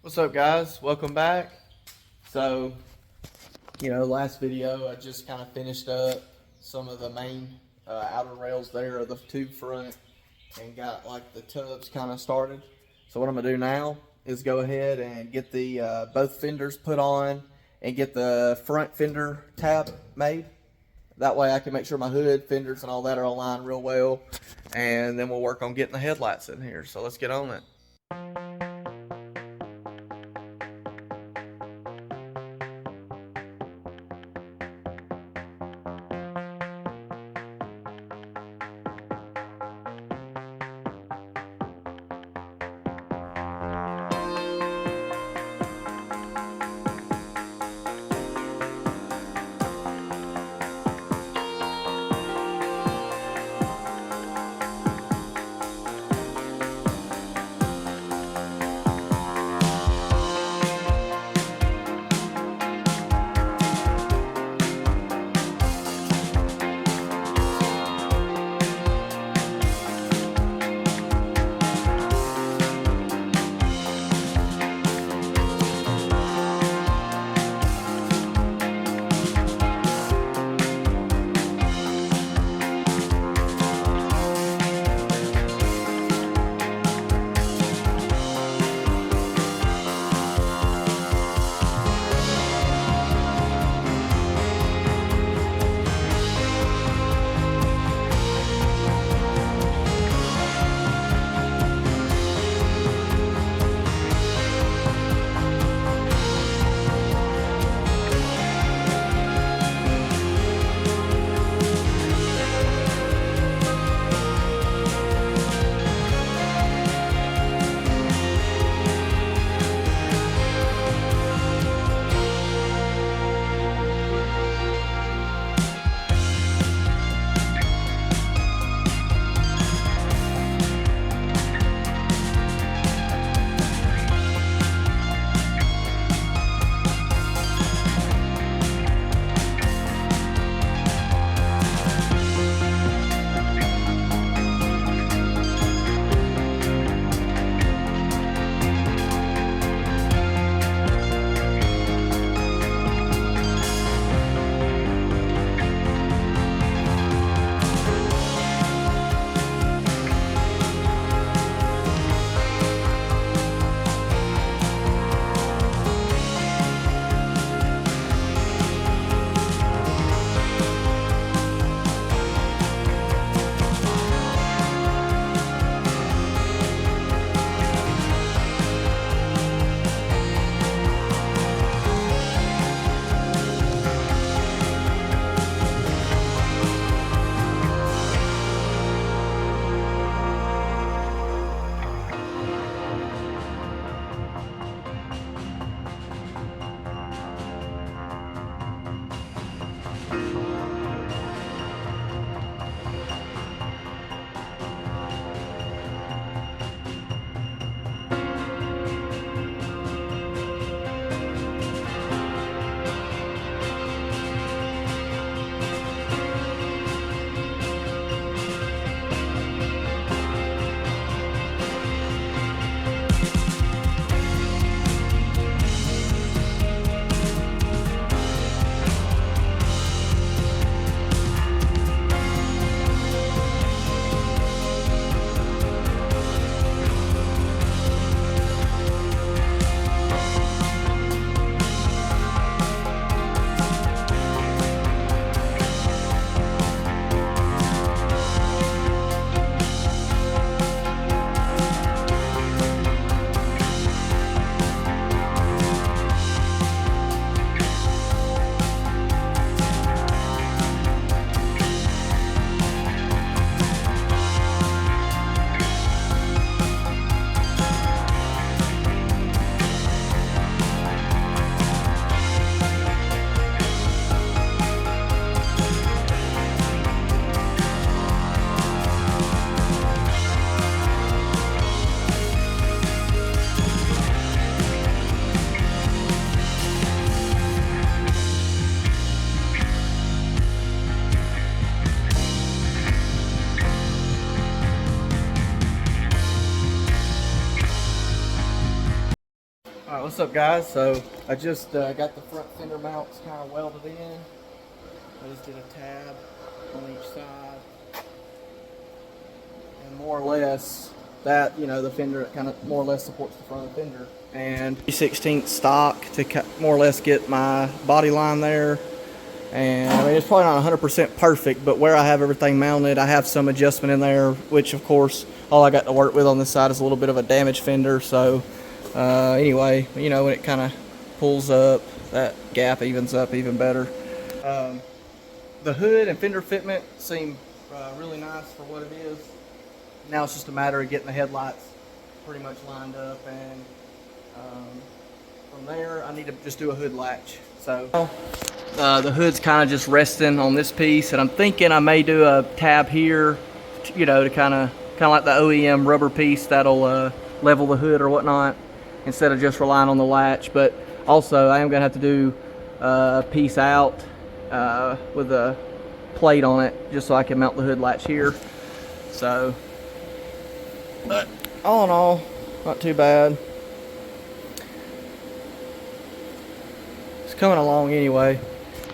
What's up, guys? Welcome back. So, last video I just kind of finished up some of the main outer rails there of the tube front and got like the tubs kind of started. So what I'm gonna do now is go ahead and get the both fenders put on and get the front fender tab made. That way I can make sure my hood, fenders, and all that are aligned real well, and then we'll work on getting the headlights in here. So let's get on it. Alright, what's up guys? So I just got the front fender mounts kind of welded in. I just did a tab on each side. And more or less that, you know, the fender kind of more or less supports the front of the fender. And 3/16 stock to more or less get my body line there. And I mean, it's probably not 100% perfect, but where I have everything mounted, I have some adjustment in there, which of course, all I got to work with on this side is a little bit of a damaged fender. So anyway, you know, when it kind of pulls up, that gap evens up even better. The hood and fender fitment seem really nice for what it is. Now it's just a matter of getting the headlights pretty much lined up, and from there I need to just do a hood latch. So the hood's kind of just resting on this piece, and I'm thinking I may do a tab here, you know, to kind of like the OEM rubber piece that'll level the hood or whatnot, instead of just relying on the latch. But also I am gonna have to do a piece out with a plate on it, just so I can mount the hood latch here. So, but all in all, not too bad. It's coming along anyway.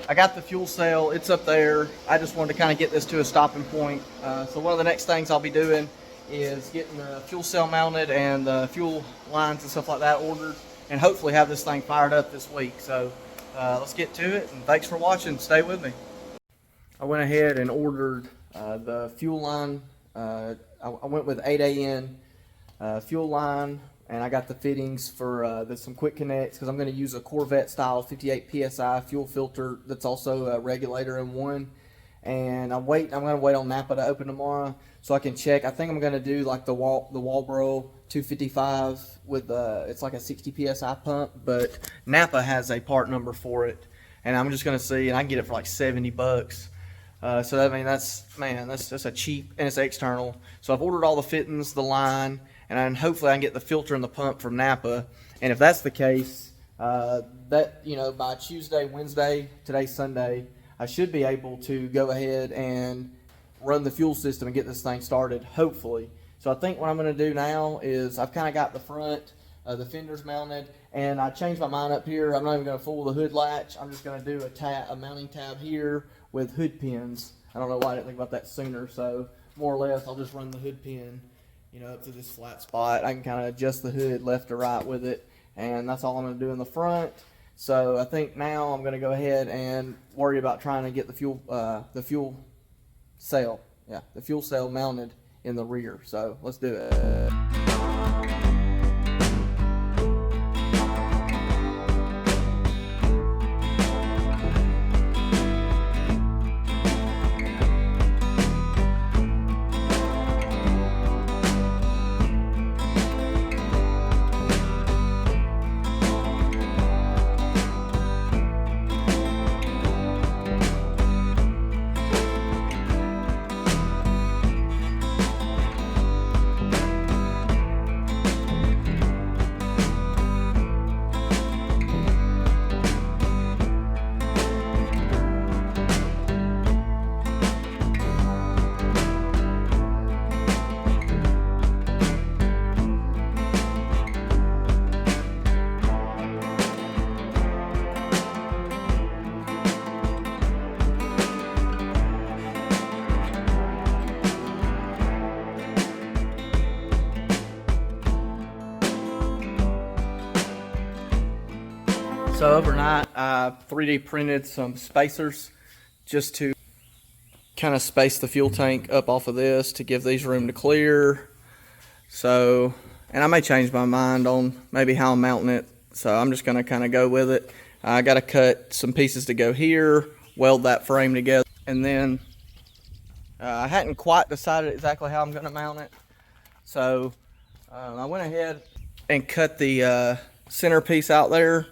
I got the fuel cell, it's up there. I just wanted to kind of get this to a stopping point. So one of the next things I'll be doing is getting the fuel cell mounted and the fuel lines and stuff like that ordered, and hopefully have this thing fired up this week. So let's get to it, and thanks for watching. Stay with me. I went ahead and ordered the fuel line. I went with 8AN fuel line, and I got the fittings for some quick connects, because I'm going to use a Corvette style 58 PSI fuel filter that's also a regulator in one. And I'm going to wait on Napa to open tomorrow so I can check. I think I'm going to do like the Walbro 255 with it's like a 60 PSI pump, but Napa has a part number for it, and I'm just going to see, and I can get it for like 70 bucks. So I mean, that's just a cheap, and it's external. So I've ordered all the fittings, the line, and hopefully I can get the filter and the pump from Napa. And if that's the case, that, you know, by Tuesday, Wednesday, today's Sunday, I should be able to go ahead and run the fuel system and get this thing started, hopefully. So I think what I'm going to do now is I've kind of got the front, the fenders mounted, and I changed my mind up here. I'm not even going to fool the hood latch. I'm just going to do a mounting tab here with hood pins. I don't know why I didn't think about that sooner. So more or less, I'll just run the hood pin, you know, up to this flat spot. I can kind of adjust the hood left to right with it, and that's all I'm going to do in the front. So I think now I'm going to go ahead and worry about trying to get the fuel cell, the fuel cell mounted in the rear. So let's do it. So overnight, I 3D printed some spacers just to kind of space the fuel tank up off of this to give these room to clear. So, and I may change my mind on maybe how I'm mounting it. So I'm just going to kind of go with it. I got to cut some pieces to go here, weld that frame together, and then I hadn't quite decided exactly how I'm going to mount it. So I went ahead and cut the center piece out there.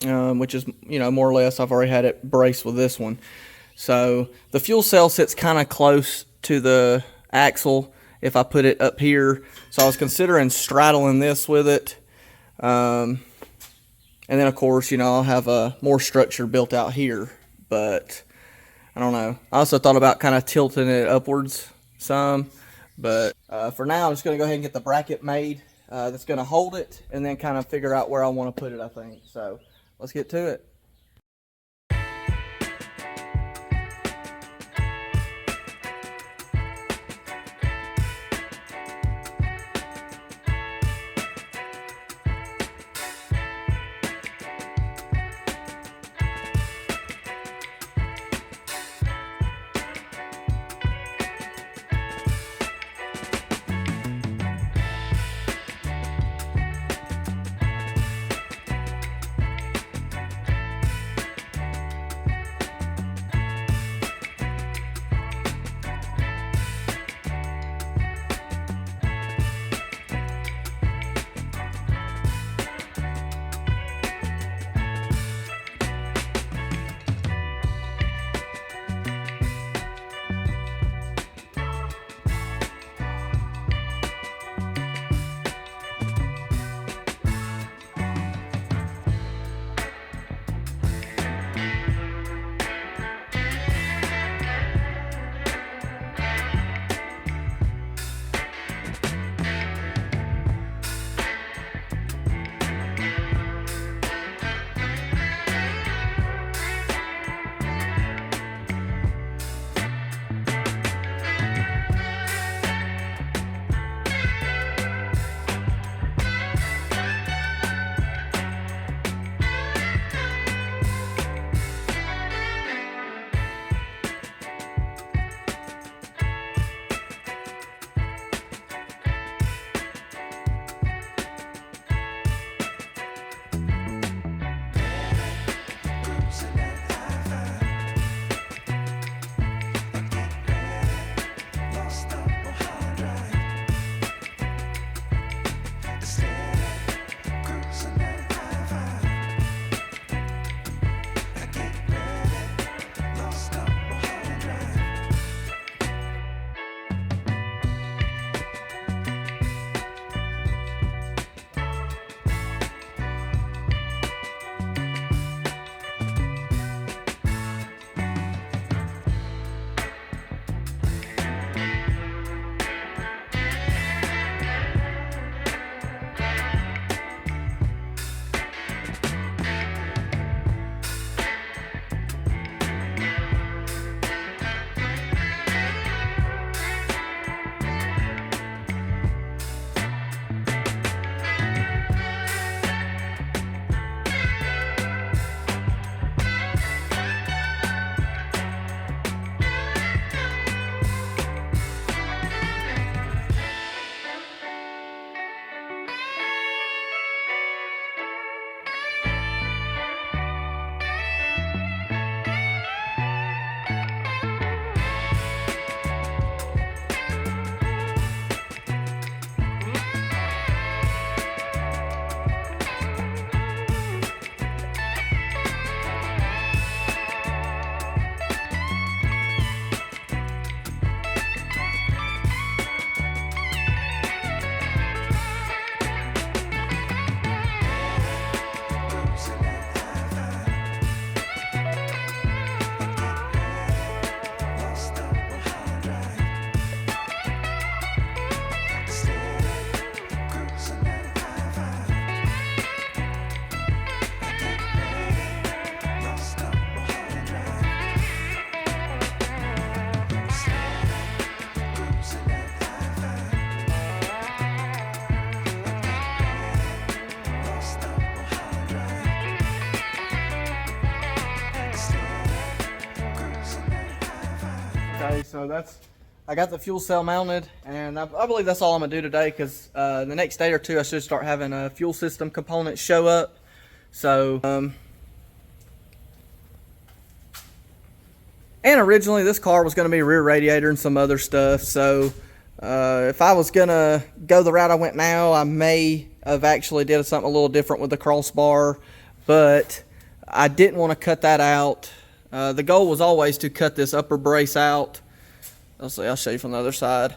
Which is, you know, more or less I've already had it braced with this one. So the fuel cell sits kind of close to the axle if I put it up here. So I was considering straddling this with it. And then of course, you know, I'll have more structure built out here, but I don't know. I also thought about kind of tilting it upwards some, but for now I'm just going to go ahead and get the bracket made that's going to hold it, and then kind of figure out where I want to put it, I think. So let's get to it. Okay, so I got the fuel cell mounted, and I believe that's all I'm gonna do today, because the next day or two I should start having fuel system components show up. So and originally this car was gonna be rear radiator and some other stuff, so if I was gonna go the route I went now, I may have actually did something a little different with the crossbar, but I didn't want to cut that out. The goal was always to cut this upper brace out. I'll show you from the other side.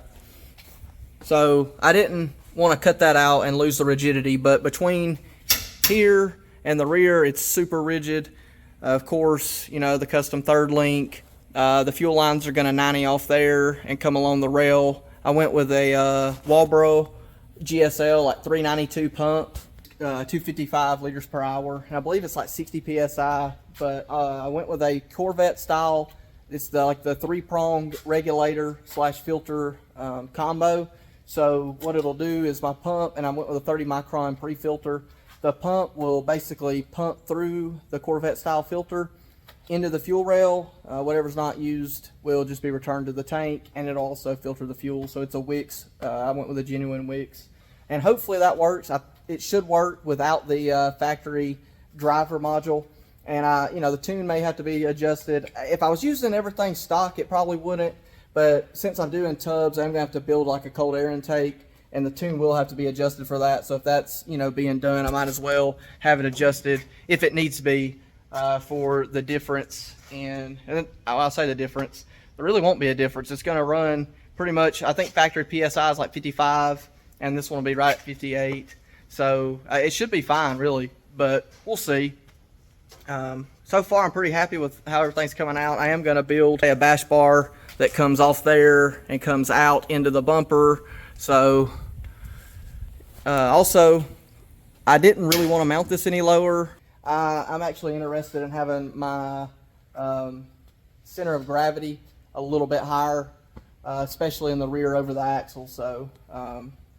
So I didn't want to cut that out and lose the rigidity, but between here and the rear, it's super rigid. Of course, you know, the custom third link. The fuel lines are going to 90 off there and come along the rail. I went with a Walbro GSL, like 392 pump, 255 liters per hour, and I believe it's like 60 psi. But I went with a Corvette style. It's like the 3-pronged regulator slash filter combo. So what it'll do is my pump, and I went with a 30 micron pre-filter. The pump will basically pump through the Corvette style filter into the fuel rail. Whatever's not used will just be returned to the tank, and it'll also filter the fuel. So it's a Wix. I went with a genuine Wix, and hopefully that works. It should work without the factory driver module. And the tune may have to be adjusted. If I was using everything stock, it probably wouldn't. But since I'm doing tubs, I'm gonna have to build like a cold air intake, and the tune will have to be adjusted for that. So if that's being done, I might as well have it adjusted if it needs to be for the difference. And I'll say the difference. There really won't be a difference. It's gonna run pretty much. I think factory PSI is like 55, and this one will be right at 58. So it should be fine, really. But we'll see. So far, I'm pretty happy with how everything's coming out. I am going to build a bash bar that comes off there and comes out into the bumper. So, also, I didn't really want to mount this any lower. I'm actually interested in having my center of gravity a little bit higher, especially in the rear over the axle. So,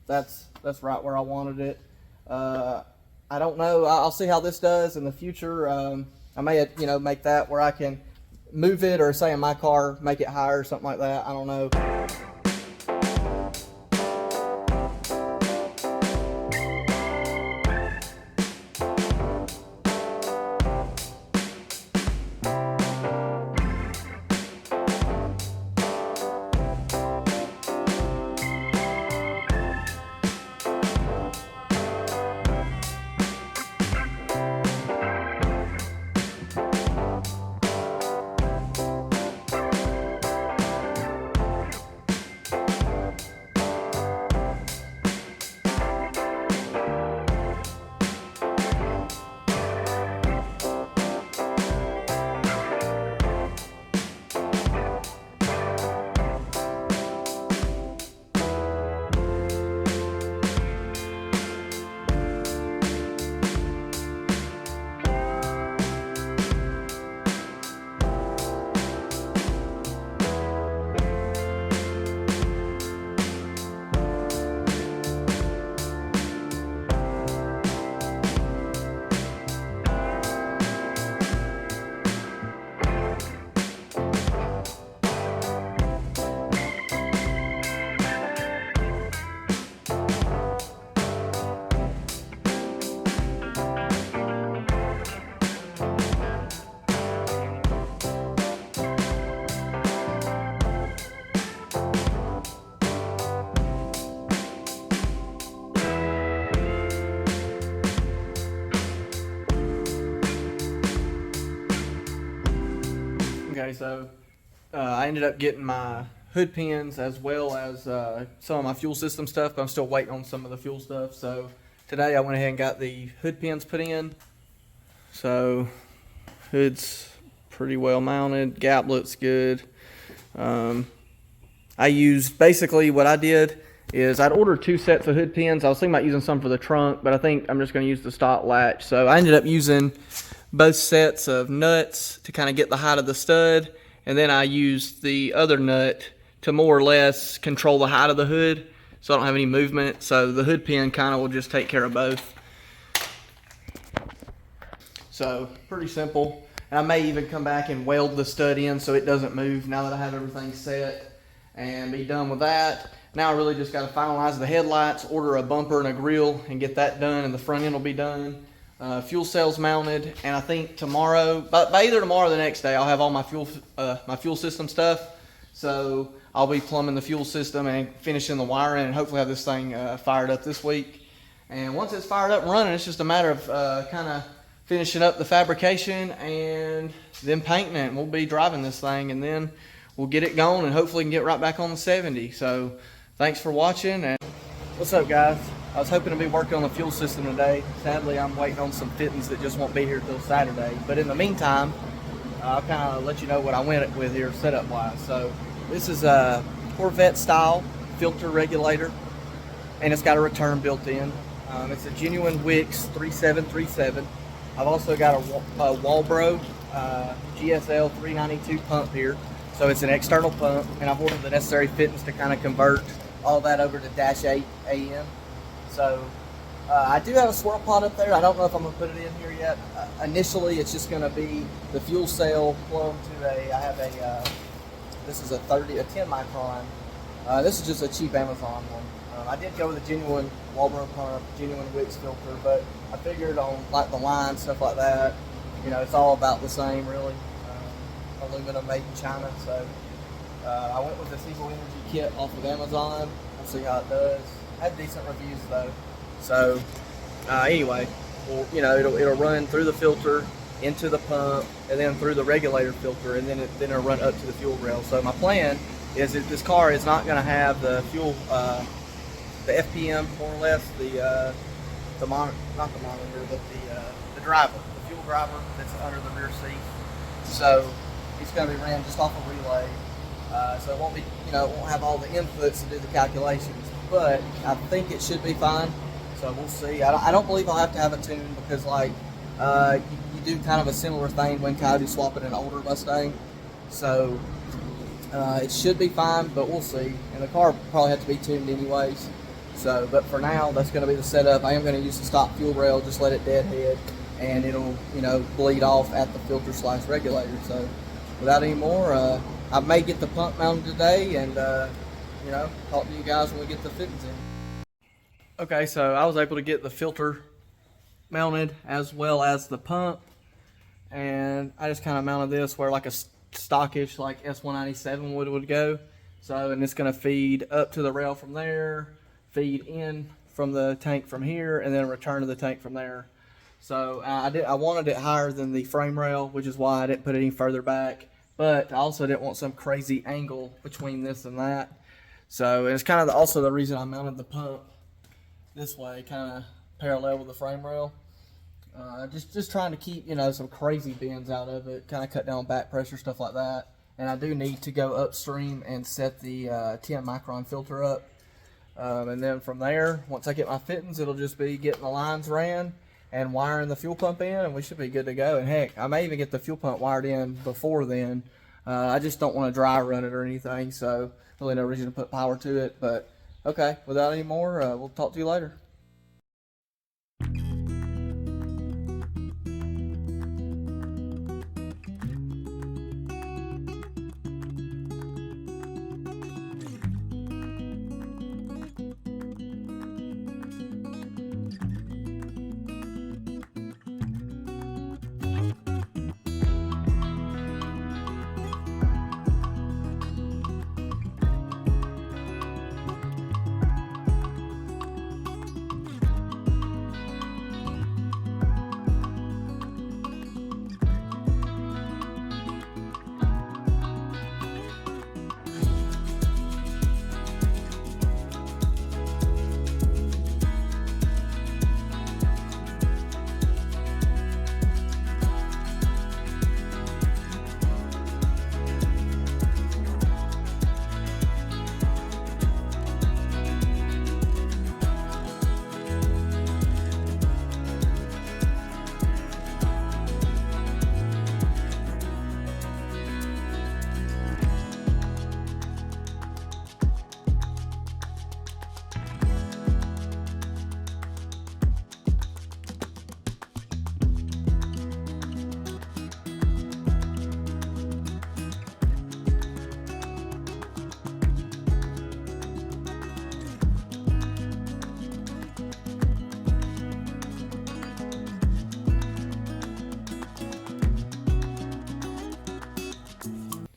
that's right where I wanted it. I don't know. I'll see how this does in the future. I may, make that where I can move it, or say in my car, make it higher or something like that. I don't know. Okay, so I ended up getting my hood pins as well as some of my fuel system stuff, but I'm still waiting on some of the fuel stuff. So today I went ahead and got the hood pins put in. So hood's pretty well mounted, gap looks good. I used, basically what I did is I'd ordered 2 sets of hood pins. I was thinking about using some for the trunk, but I think I'm just going to use the stock latch. So I ended up using both sets of nuts to kind of get the height of the stud, and then I used the other nut to more or less control the height of the hood so I don't have any movement. So the hood pin kind of will just take care of both. So pretty simple. And I may even come back and weld the stud in so it doesn't move now that I have everything set, and be done with that. Now I really just got to finalize the headlights, order a bumper and a grille, and get that done, and the front end will be done. Fuel cells mounted, and I think tomorrow, by either tomorrow or the next day, I'll have all my fuel system stuff. So I'll be plumbing the fuel system and finishing the wiring, and hopefully have this thing fired up this week. And once it's fired up and running, it's just a matter of kind of finishing up the fabrication and then painting it. And we'll be driving this thing, and then we'll get it going, and hopefully can get right back on the 70. So thanks for watching. And what's up, guys? I was hoping to be working on the fuel system today. Sadly, I'm waiting on some fittings that just won't be here till Saturday. But in the meantime, I'll kind of let you know what I went with here setup wise. So this is a Corvette style filter regulator. and it's got a return built in. It's a genuine Wix 3737. I've also got a Walbro GSL 392 pump here. So it's an external pump, and I've ordered the necessary fittings to kind of convert all that over to Dash 8 AM. So I do have a swirl pod up there. I don't know if I'm going to put it in here yet. Initially, it's just going to be the fuel cell plugged to I have this is a 10 micron. This is just a cheap Amazon one. I did go with a genuine Walbro pump, genuine Wix filter, but I figured on like the line, stuff like that, it's all about the same really. Aluminum made in China, so I went with the Diesel Energy kit off of Amazon. We'll see how it does. Had decent reviews though. So anyway, well, it'll run through the filter into the pump and then through the regulator filter, and then it'll run up to the fuel rail. So my plan is that this car is not going to have the fuel, the FPM more or less, not the monitor, but the driver, the fuel driver that's under the rear seat. So it's going to be ran just off a relay, so it won't be, it won't have all the inputs to do the calculations. But I think it should be fine. So we'll see. I don't believe I'll have to have a tune because, like, you do kind of a similar thing when Coyote swapping an older Mustang. So it should be fine, but we'll see. And the car will probably have to be tuned anyways. So, but for now, that's going to be the setup. I am going to use the stock fuel rail, just let it deadhead, and it'll, bleed off at the filter / regulator. So without any more, I may get the pump mounted today and, talk to you guys when we get the fittings in. Okay, so I was able to get the filter mounted as well as the pump, and I just kind of mounted this where like a stockish like S197 would go. So, and it's going to feed up to the rail from there, feed in from the tank from here, and then return to the tank from there. So I wanted it higher than the frame rail, which is why I didn't put it any further back. But I also didn't want some crazy angle between this and that. So it's kind of also the reason I mounted the pump this way, kind of parallel with the frame rail. Just trying to keep, some crazy bends out of it, kind of cut down back pressure, stuff like that. And I do need to go upstream and set the 10 micron filter up. And then from there, once I get my fittings, it'll just be getting the lines ran and wiring the fuel pump in, and we should be good to go. And heck, I may even get the fuel pump wired in before then. I just don't want to dry run it or anything, so really no reason to put power to it. But okay, without any more, we'll talk to you later.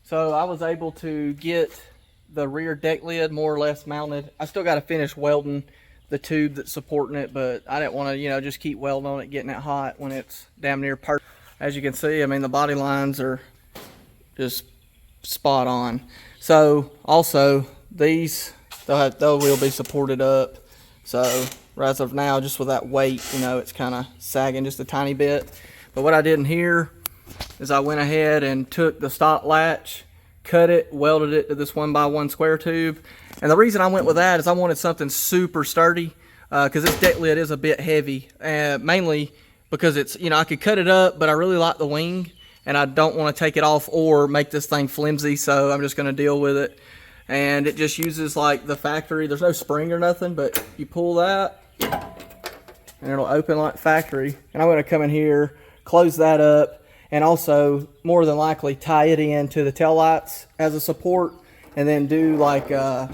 So I was able to get the rear deck lid more or less mounted. I still got to finish welding the tube that's supporting it, but I didn't want to, just keep welding on it, getting it hot when it's damn near perfect. As you can see, I mean, the body lines are just spot on. So also these, they will be supported up. So as of now, just with that weight, it's kind of sagging just a tiny bit. But what I did in here is I went ahead and took the stock latch, cut it, welded it to this 1x1 square tube, And the reason I went with that is I wanted something super sturdy, because this deck lid is a bit heavy, mainly because it's, you know, I could cut it up, but I really like the wing, and I don't want to take it off or make this thing flimsy, so I'm just going to deal with it. And it just uses like the factory, there's no spring or nothing, but you pull that, and it'll open like factory. And I'm going to come in here, close that up, and also more than likely tie it in to the tail lights as a support, and then do like, yeah,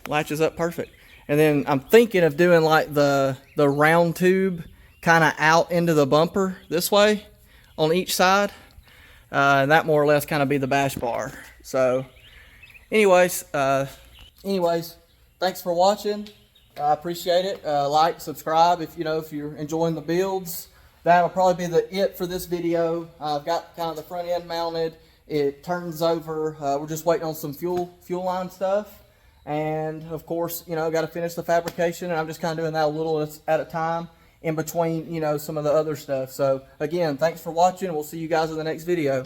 latches up perfect. And then I'm thinking of doing like the round tube kind of out into the bumper this way on each side, and that more or less kind of be the bash bar. So anyways, thanks for watching. I appreciate it. Like, subscribe if you're enjoying the builds. That'll probably be it for this video. I've got kind of the front end mounted. It turns over. We're just waiting on some fuel line stuff. And of course, got to finish the fabrication. And I'm just kind of doing that a little at a time in between, some of the other stuff. So again, thanks for watching. We'll see you guys in the next video.